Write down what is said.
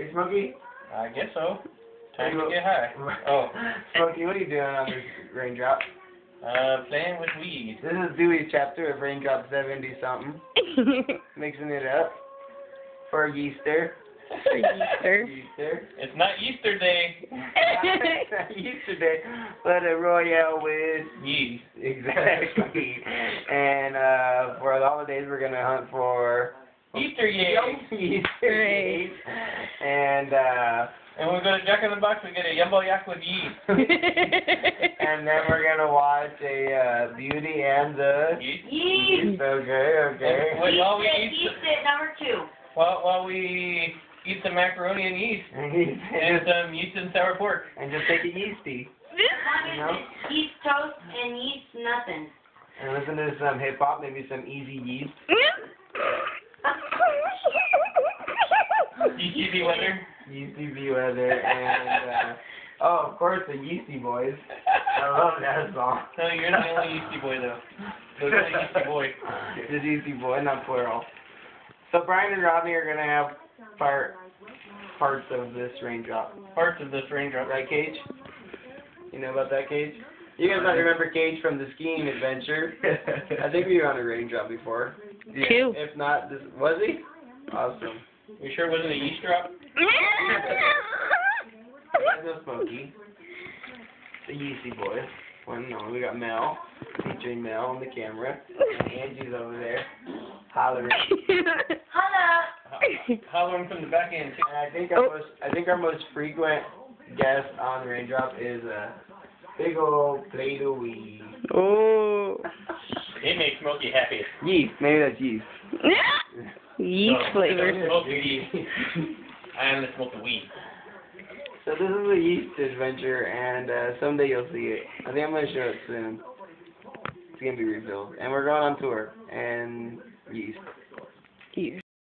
Hey, SmoKey? I guess so. Time to get high. Oh. SmoKey, what are you doing on this raindrop? Playing with weed. This is DeWey's chapter of Raindrop 70-something. Mixing it up for Easter. For Easter. Easter. It's not Easter Day. It's not Easter Day, but a royale with Yeast. Exactly. And for the holidays, we're going to hunt for Easter eggs. Easter eggs. And we're going to Jack in the Box and get a Yumbo Yak with yeast. and then we're going to watch a Beauty and the Yeast. Okay. While we eat Yeast it, number 2. while we eat some macaroni and yeast and some yeast and sour pork. And just take a yeasty. You know? Yeast toast and yeast nothing. And listen to some hip hop, maybe some easy yeast. Yeasty weather. Yeasty weather and of course the Yeasty Boys. I love that song. No, you're not the only Yeasty boy though. There's only Yeasty boy. The Yeasty Boy, not plural. So Brian and Rodney are gonna have parts of this raindrop. Parts of this raindrop. Right, Cage? You know about that, Cage? You guys might remember Cage from the skiing adventure. I think we were on a raindrop before. Yeah. 2. If not, this was he? Awesome. You sure it wasn't a yeast drop? There's no SmoKey. The Yeasty Boys. One, no, we got Mel, featuring Mel on the camera. And Angie's over there, hollering. Hello. Hollering from the back end too. And I think our most frequent guest on Raindrop is a big old Play-Doh weed. Oh. It makes SmoKey happy. Yeast, maybe that's yeast. Yeast flavor. Smoke the yeast. I am the smoke the weed. So this is a yeast adventure, and someday you'll see it. I think I'm going to show it soon. It's going to be revealed. And we're going on tour, and yeast. Yeast.